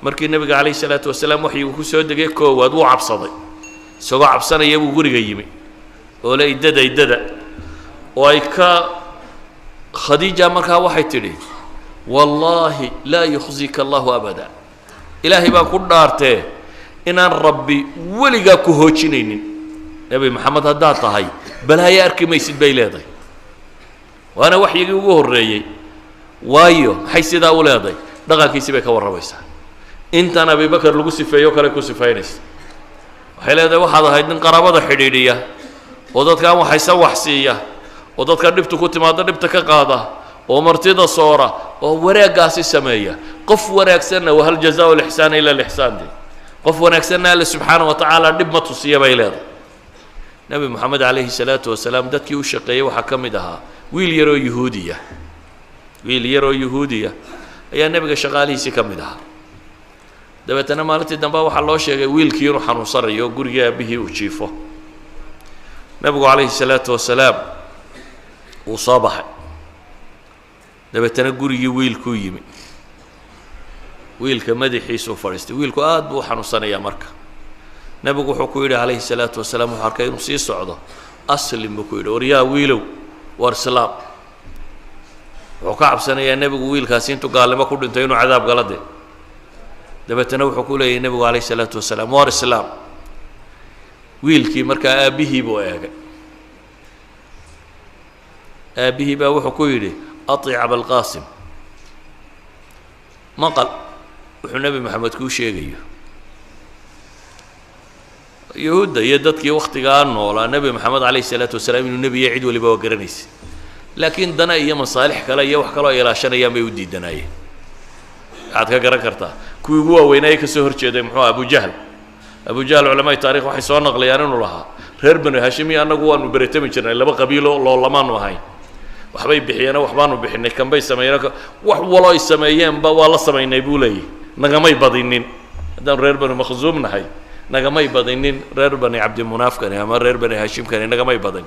markii nebiga calayhi salaatu wasalaam waxii uu ku soo degay koowaad wuu cabsaday isagoo cabsanaya buu guriga yimi oo le iddada oo ay ka khadiija markaa waxay tidhi wallaahi laa yukhzika allahu abada ilaahay baan ku dhaartee inaan rabbi weligaa ku hoojinaynin nebi maxamed haddaad tahay balaayo arki maysid bay leedahay waana waxyigii ugu horreeyey waayo maxay sidaa u leedahay dhaqankiisii bay ka warramaysaa intaan abubakar lagu sifeeyo kale ku sifaynaysa waxay leedahay waxaad ahayd nin qaraabada xidhiidhiya oo dadkaan waxaysan wax siiya oo dadka dhibtu ku timaado dhibta ka qaada oo martida soora oo wanaaggaasi sameeya qof wanaagsanna wahal jazaau lixsaana ila lixsaan de qof wanaagsanna alle subxaana wa tacaala dhib ma tusiya bay leedahay nebi moxamed calayhi salaatu wasalaam dadkii u shaqeeyey waxaa ka mid ahaa wiil yaroo yuhuudiya ayaa nebiga shaqaalihiisii ka mid ahaa dabeetana maalintii dambe waxaa loo sheegay wiilkii inuu xanuunsanayo oo gurigii aabbihii uu jiifo nebigu calayhi salaatu wasalaam wuu soo baxay dabeetana gurigii wiilkuu yimi wiilka madaxiisuu fadhiistay wiilku aad buu u xanuunsanayaa marka nebigu wuxuu ku yidhi calayhi salaatu wasalaam wuxuu arkay inuu sii socdo aslim buu ku yidhi waryaa wiilow war islaam wuxuu ka cabsanayaa nebigu wiilkaasi intuu gaalnimo ku dhintay inuu cadaab gala de dabeetana wuxuu ku leeyahay nebigu calayhi salaatu wasalaam war islaam wiilkii markaa aabbihii buu eegay aabbihii baa wuxuu ku yidhi atic abalqaasim maqal wuxuu nebi maxamed kuu sheegayo yuhuudda iyo dadkii wakhtigaa noolaa nebi maxamed calayhi salaatu wasalaam inuu nebi yahay cid waliba waa garanaysa laakiin dana iyo masaalix kale iyo wax kaloo ay ilaashanayaan bay u diidanaayeen waxaad ka garan kartaa kuwii ugu waaweynaaye ka soo horjeeday muxuu abu jahl culamada taarikh waxay soo naqlayaan inuu lahaa reer bani hashimi annagu waanu beretami jirnay laba qabiilo loolamaanu ahayn waxbay bixiyeen waxbaanu bixinay kanbay sameeyeen wax walo ay sameeyeenba waa la samaynay buu leeyahay nagamay badinin haddaan reer bani makhzuum nahay nagamay badinin reer bani cabdimunaafkani ama reer bani hashimkani nagamay badin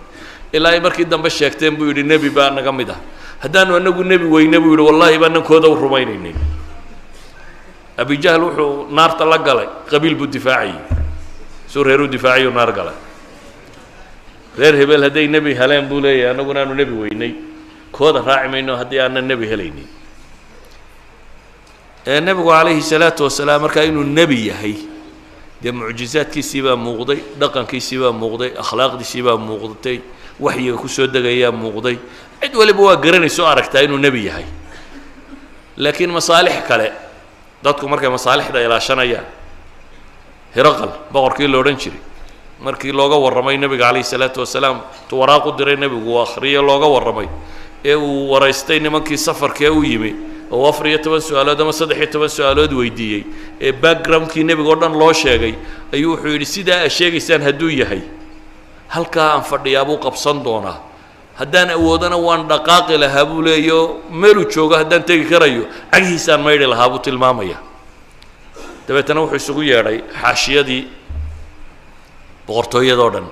ilaa ay markii dambe sheegteen buu yidhi nebi baa naga mid ah haddaanu anagu nebi weyne buu yidhi wallaahi baa nankooda u rumaynaynay abi jahl wuxuu naarta la galay qabiil buu difaacayay suu reer u difaacayuu naar galay reer hebel hadday nebi heleen buu leeyahay annaguna aanu nebi weynay kooda raaci mayno haddii aanan nebi helaynin nebigu calayhi salaatu wasalaam markaa inuu nebi yahay dee mucjizaadkiisii baa muuqday dhaqankiisii baa muuqday akhlaaqdiisii baa muuqdatay waxyiga ku soo degayaa muuqday cid waliba waa garanayso aragtaa inuu nebi yahay laakiin masaalix kale dadku markay masaalixda ilaashanayaan hiraqal boqorkii la odhan jiray markii looga warramay nebiga calayhi salaatu wasalaam tu waraaq u diray nebigu uu akhriye looga warramay ee uu waraystay nimankii safarkee u yimi oo 14 su-aalood ama 13 su-aalood weydiiyey ee backgroundkii nebiga oo dhan loo sheegay ayuu wuxuu yidhi sidaa aad sheegaysaan hadduu yahay halkaa aan fadhiyaa buu qabsan doonaa haddaan awoodana waan dhaqaaqi lahaa buu leeyo meeluu joogo haddaan tegi karayo cagihiisaan maydhi lahaa buu tilmaamaya dabeetana wuxuu isugu yeedhay xaashiyadii boqortooyadoo dhan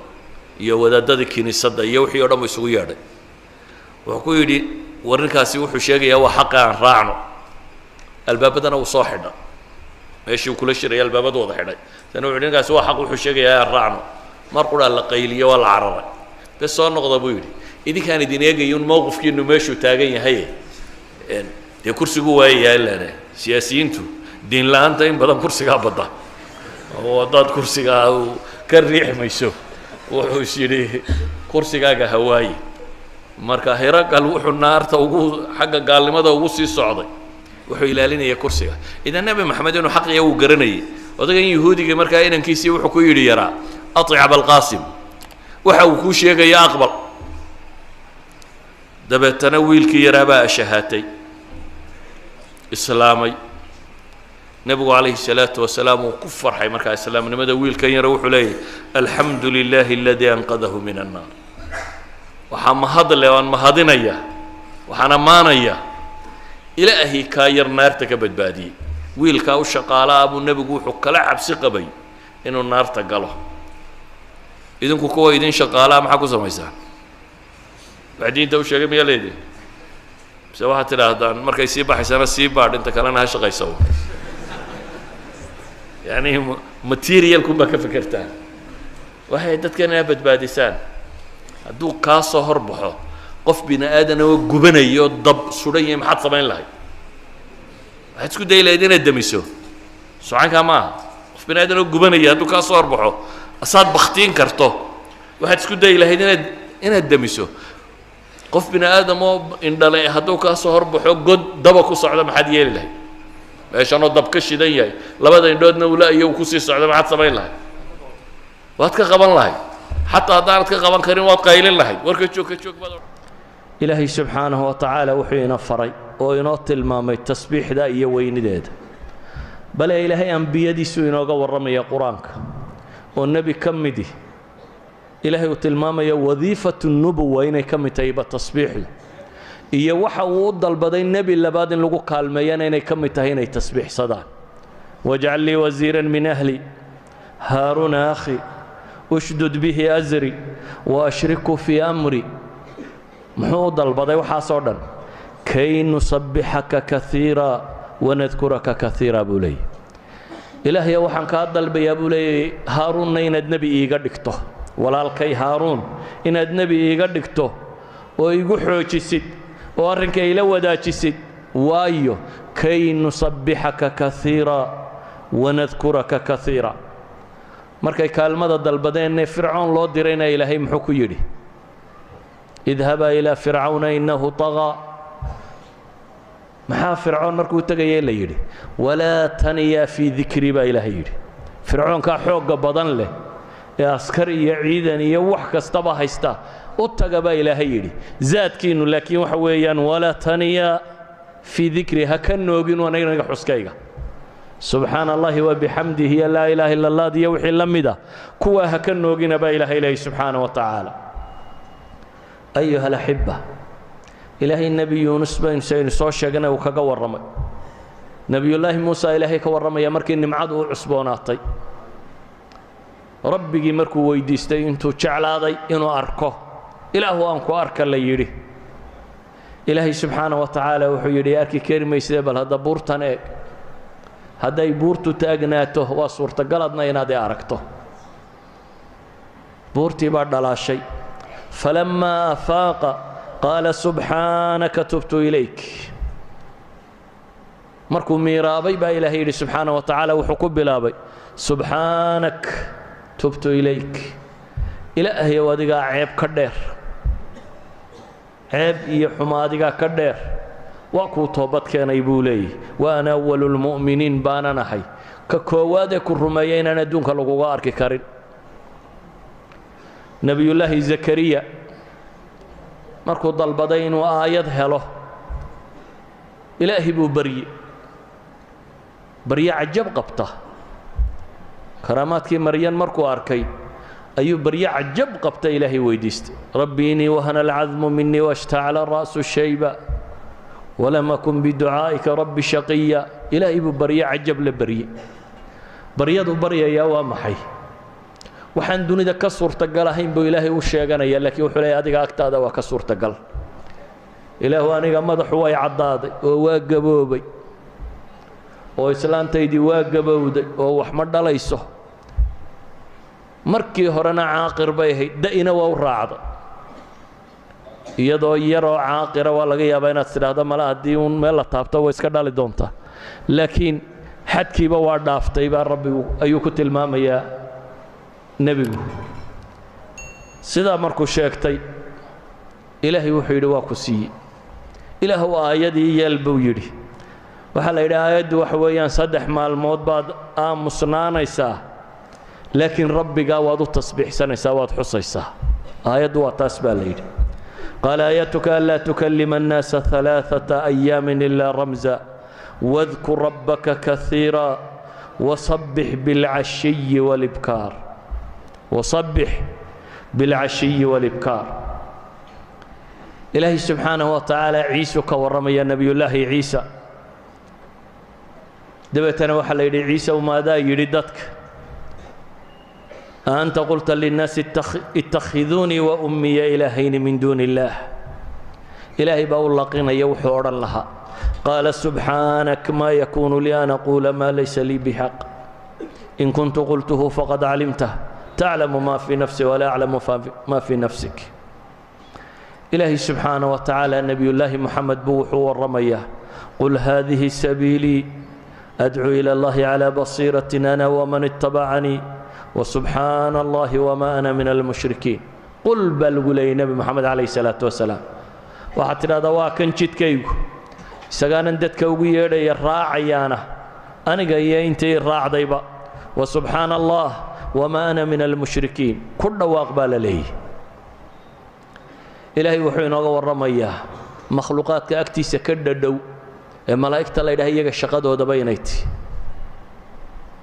iyo wadaadadii kiniisadda iyo wixii oo dhan buu isugu yeedhay wuxuu ku yidhi warrinkaasi wuxuu sheegayaa waa xaqa aan raacno albaabadana uu soo xidha meeshii uu kula shiraya albaabadu wada xidhay tana wuxuu ninkaasi waa xaq wuxuu sheegayaa aan raacno mar quraa la qayliyo waa la cararay bes soo noqda buu yidhi idinkaan idin eegayo un mowqifkiinu meeshuu taagan yahay dee kursigu waayayaa ilaane siyaasiyiintu diin la-aanta in badan kursigaa badda oo haddaad kursigaa ka riixi mayso wuxuu is yidhi kursigaaga hawaaye marka hiraqal wuxuu naarta ugu xagga gaalnimada ugu sii socday wuxuu ilaalinaya kursiga idan nebi maxamed inuu xaqiya uu garanayay odagan yahuudiga markaa inankiisii wuxuu ku yidhi yaraa atic abalqaasim waxa uu kuu sheegaya aqbal dabeetana wiilkii yaraabaa ashahaatay islaamay nebigu calayhi salaatu wasalaam uu ku farxay markaa islaamnimada wiilkan yara wuxuu leeyahay alxamdu lilaahi aladii anqadahu min annaar waxaa mahadle waan mahadinaya waxaan ammaanaya ilaahii kaa yar naarta ka badbaadiyey wiilkaa u shaqaalaa buu nebigu wuxuu kala cabsi qabay inuu naarta galo idinku kuwa idin shaqaalaa maxaa ku samaysaan wax diinta u sheegay miyaa leedihin mise waxaad tidhaahdaan markay sii baxaysana sii baadh inta kalena ha shaqayso yani materialkunbaa ka fekertaan waxay dadkan inaa badbaadisaan hadduu kaa soo hor baxo qof bini aadana oo gubanayo dab sudan yahay maxaad samayn lahayd waxaad isku dayi lahayd inaad demiso socankaa ma aha qof bini aadan oo gubanaya hadduu kaa soo hor baxo asaad baktiin karto waxaad isku dayi lahayd inaad demiso qof bini aadam oo indhale hadduu kaa soo hor baxo god daba ku socdo maxaad yeeli lahayd meeshanoo dab ka shidan yahay labada indhoodna ula iyo uu kusii socdo maxaad samayn lahayd waad ka qaban lahayd xataa haddaanad ka qaban karin waad qaylin lahayd warka joog ka joog baad ilaahay subxaanahu wa tacaala wuxuu ina faray oo inoo tilmaamay tasbiixda iyo weynideeda bale ilaahay ambiyadiisu inooga warramaya qur-aanka oo nebi ka midi ilaahay uu tilmaamaya wadiifatu nubuwa inay ka mid tahayba tasbiixdu iyo waxa uu u dalbaday nebi labaad in lagu kaalmeeyana inay ka mid tahay inay tasbiixsadaan wajcal lii wasiiran min ahli haaruuna akhi ushdud bihi asri waashriku fii amri muxuu u dalbaday waxaasoo dhan kay nusabbixaka kaiira wanadkuraka kaiira buu leeyay ilaahaya waxaan kaa dalbayaa buu leeyay haaruunna inaad nebi iiga dhigto walaalkay haaruun inaad nebi iiga dhigto oo igu xoojisid oo arrinka ila wadaajisid waayo kay nusabbixaka kaiira wanadkuraka kaiira markay kaalmada dalbadeenee fircoon loo dirayna ilaahay muxuu ku yidhi idhabaa ilaa fircawna innahu tagaa maxaa fircoon markuu tegayay la yidhi walaa taniyaa fii dikri baa ilaahay yidhi fircoonkaa xoogga badan leh ee askar iyo ciidan iyo wax kastaba haysta u taga baa ilaahay yidhi zaadkiinnu laakiin waxa weeyaan walaa taniyaa fii dikri ha ka noogin aniga xuskayga subxaana allahi wabixamdihi iyo laa ilaaha illa allah iyo wixii la mida kuwaa ha ka noogina baa ilaahay leeyahy subxaana wa tacaala ayuha alaxiba ilaahay nebi yuunus baynu saynu soo sheeganay uu kaga warramay nebiyullaahi muusa ilaahay ka warramaya markii nimcadu u cusboonaatay rabbigii markuu weydiistay intuu jeclaaday inuu arko ilaahu aan ku arka la yidhi ilaahay subxaana wa tacaala wuxuu yidhi arki kari maysee bal hadda buurtan eeg hadday buurtu taagnaato waa suurtagaladna inaad i aragto buurtii baa dhalaashay falammaa afaaqa qaala subxaanaka tubtu ilayk markuu miiraabay baa ilaahay yidhi subxaana wa tacaala wuxuu ku bilaabay subxaanak tubtu ilayk ilaahayow adigaa ceeb ka dheer ceeb iyo xumo adigaa ka dheer waa kuu toobad keenay buu leeyahy wa ana awalulmu'miniin baanan ahay ka koowaadee ku rumeeya inaan adduunka laguga arki karin nebiyullaahi zakariya markuu dalbaday inuu aayad helo ilaahi buu barye cajab qabta karaamaadkii maryan markuu arkay ayuu barye cajab qabta ilaahay weydiistay rabbi innii wahana alcadmu minii washtacala ra'su shayba walam akun biducaa'ika rabbi shaqiya ilaahay buu barye cajab la barye baryadu baryayaa waa maxay waxaan dunida ka suurtagal ahayn buu ilaahay u sheeganaya laakiin wuxuu leeyahay adiga agtaada waa ka suurtagal ilaahu aniga madaxu way caddaaday oo waa gaboobay oo islaantaydii waa gabowday oo wax ma dhalayso markii horena caaqir bay ahayd da'ina waa u raacday iyadoo yaroo caaqira waa laga yaabaa inaad tidhaahdo mala haddii uun meel la taabto way iska dhali doontaa laakiin xadkiiba waa dhaaftay baa rabbigu ayuu ku tilmaamayaa nebigu sidaa markuu sheegtay ilaahay wuxuu yidhi waa ku siiyey ilaahu aayadii yeel buu yidhi waxaa la yidhi aayaddu waxa weeyaan 3 maalmood baad aamusnaanaysaa laakiin rabbigaa waad u tasbiixsanaysaa waad xusaysaa aayaddu waa taas baa la yidhi qaala aayatuka anlaa tukallima annaasa 3 ayaamin ilaa ramza wadkur rabbaka kaiira wasabbix bilcashiyi walibkaar وصبح بالعشي والإبكار إلهي سبحانه وتعالى عيسى كورمي نبي الله عيسى دبتنا وحل يدي عيسى وماذا يردتك أنت قلت للناس اتخذوني وأمي إلهين من دون الله إلهي بقول لقينا يوحورا لها قال سبحانك ما يكون لي أن أقول ما ليس لي بحق إن كنت قلته فقد علمته تعلم ما في نفسي ولا أعلم ما في نفسك إلهي سبحانه وتعالى نبي الله محمد بوح والرمية قل هذه سبيلي أدعو إلى الله على بصيرة أنا ومن اتبعني وسبحان الله وما أنا من المشركين قل بل قلي نبي محمد عليه الصلاة والسلام وحتى هذا واكن جد كيو سجانا دت كوجي الراعيانة أنا جاي أنت الراع ضيبا وسبحان الله وما أنا من المشركين كل واقبال لي إلهي وحينا ورمية مخلوقات كأكتي سكد الدو ملائكة الله إلهي الشقاد ودبينيتي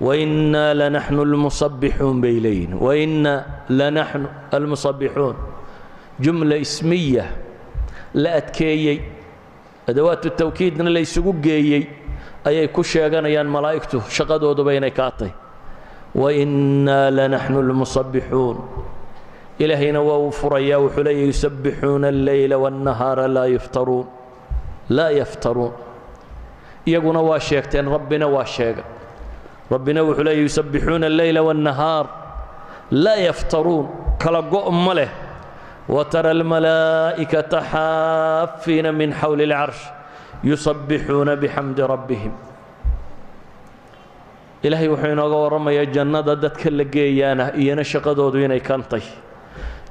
وإنا لنحن المصبحون بيلين وإنا لنحن المصبحون جملة اسمية لا أتكيي أدوات التوكيد ليس جوجي أي كشيغان يان ملائكته شقاد ودبينيكاتي وإنا لنحن المصبحون إلهينا وفريا وحلي يسبحون الليل والنهار لا يفترون يقولون واشيكتين ربنا واشيك ربنا وحلي يسبحون الليل والنهار لا يفترون kala go' ma leh وترى الملائكة حافين من حول العرش يسبحون بحمد ربهم إلهي وحين ورمى يا جنة دتك لجيانا إيانا شقدود ويني كنطي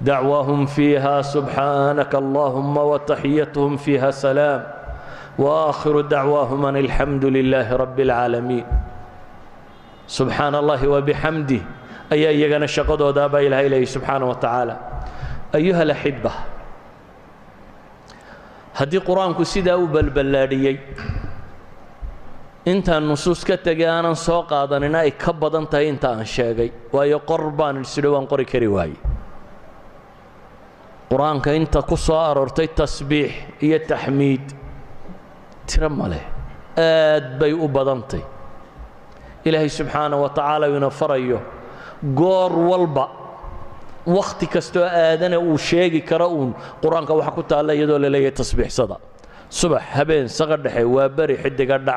دعواهم فيها سبحانك اللهم وتحيتهم فيها سلام وآخر دعواهم أن الحمد لله رب العالمين سبحان الله وبحمده أي يجانا شقدود أبا إلهي سبحانه وتعالى أيها الأحبة هذه قرآن كسيدة وبالبلادية أنت النصوص كتجانا سوق هذا ناي كبدا أنت عن شيء وهي قربان السلوان قري كرواي قرآن كأنت قصار أرتي تسبيح هي تحميد ترمله بي أبدنتي إلهي سبحانه وتعالى ينفريه قور والبا وقت كستو آدنا وشيء كرؤون قرآن كوحة كنت الله يدل لي تسبيح صدا صبح هبين صغر دحي وبري حد قرد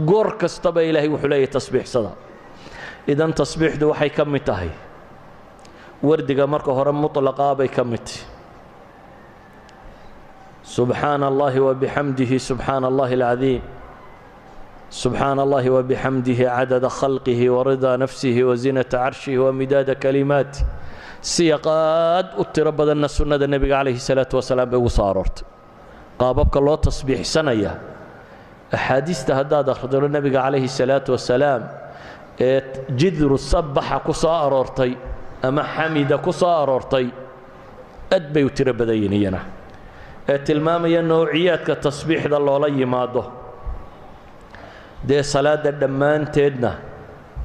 قور كستبا إلهي وحلي تسبيح صدا إذا تسبيح دو حي كم تهي وردك مركه هرم مطلقا بي كمت سبحان الله وبحمده سبحان الله العظيم سبحان الله وبحمده عدد خلقه ورضا نفسه وزنة عرشه ومداد كلماته سيقاد أتربى أن سنة النبي عليه الصلاة والسلام بوصارت قاببك الله تصبيح سنة أحاديث تهداد أخذ النبي عليه الصلاة والسلام جذر الصبح كصاررتي أما حمد كصاررتي أدبي يتربى دينينا تلمامي النوعيات كتصبيح ذا الله لي ماده دي صلاة الدمان تدنا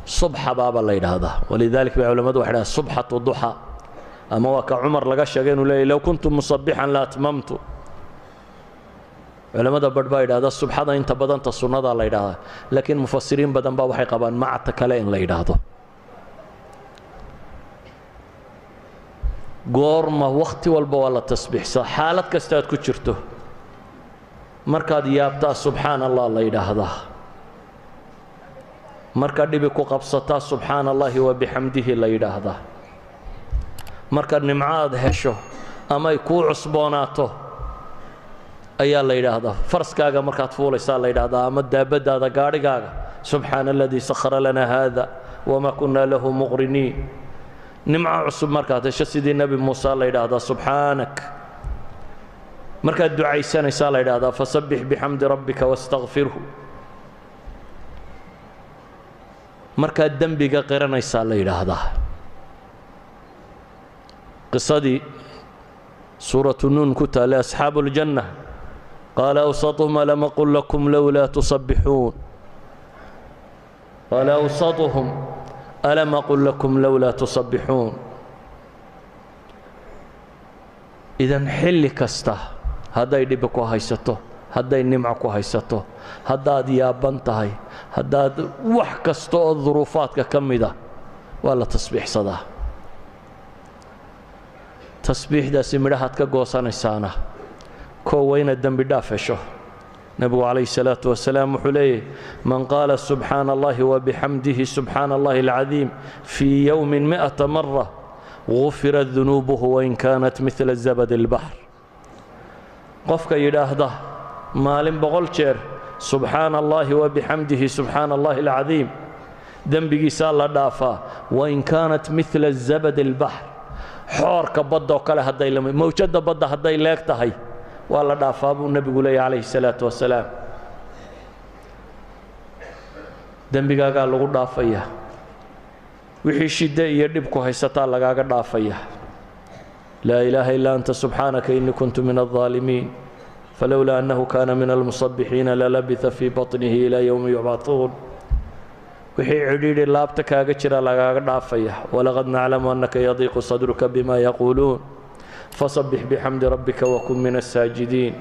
صبح باب الله هذا ولذلك بعلماء وحده صبحة الضحى أما وك عمر لقاش قالوا لو كنت مصبحا لا أتممت علماء بدبايد هذا الصبح هذا أنت بدنت السنة الله هذا لكن مفسرين بدن باب حقبان مع التكلين الله هذا قورما وقت والبوالة تسبيح حالة كستات كتشرته مركاد يابتا سبحان الله الله هذا marka dhibi ku qabsata subxaan allahi wa bixamdihi la yidhaahdaa marka nimcaad hesho ama ay kuu cusboonaato ayaa la yidhaahdaa farskaaga markaad fuulaysaa la yidhaahdaa ama daabadaada gaadhigaaga subxaana aladii sakhara lanaa haada wamaa kunnaa lahu muqriniin nimca cusub markaad hesho sidii nebi muuse la yidhaahdaa subxaanak markaad ducaysanaysaa la yidhaahdaa fasabbix bixamdi rabbika wastakfirhu markaad dembiga qiranaysaa la yidhaahdaa qisadii suuratu nuun ku taale asxaabu ljanna qaala awsatuhum alam aqul lakum lowlaa tusabbixuun qaala awsatuhum alam aqul lakum lowlaa tusabbixuun idan xilli kasta hadday dhibi ku haysato hadday nimco ku haysato haddaad yaaban tahay haddaad wax kasta oo duruufaadka ka mida waa la tasbiixsadaa tasbiixdaasi midhahaad ka goosanaysaana koo waa inaad dembi dhaaf hesho nebigu calayhi salaatu wasalaam wuxuu leeyahy man qaala subxaana allahi wabixamdihi subxaana allahi alcadiim fii yowmin 100 mara gufirat dunuubuhu wain kaanat midla zabad albaxr qofka yidhaahda maalin 100 jeer سبحان الله وبحمده سبحان الله العظيم ذنبي سال دافا وإن كانت مثل الزبد البحر حور كبدا وكلا هداي لما موجد بدا هداي لاكتهي والله دافا ابو النبي عليه الصلاة والسلام ذنبي قال له دافيا وحي شدة يدبكو هيستا لغاغا دافيا لا إله إلا أنت سبحانك إني كنت من الظالمين فلولا أنه كان من المصبحين للبث في بطنه إلى يوم يبعثون وحي عديد اللابتك أجرى لغاق دافية ولقد نعلم أنك يضيق صدرك بما يقولون فصبح بحمد ربك وكن من الساجدين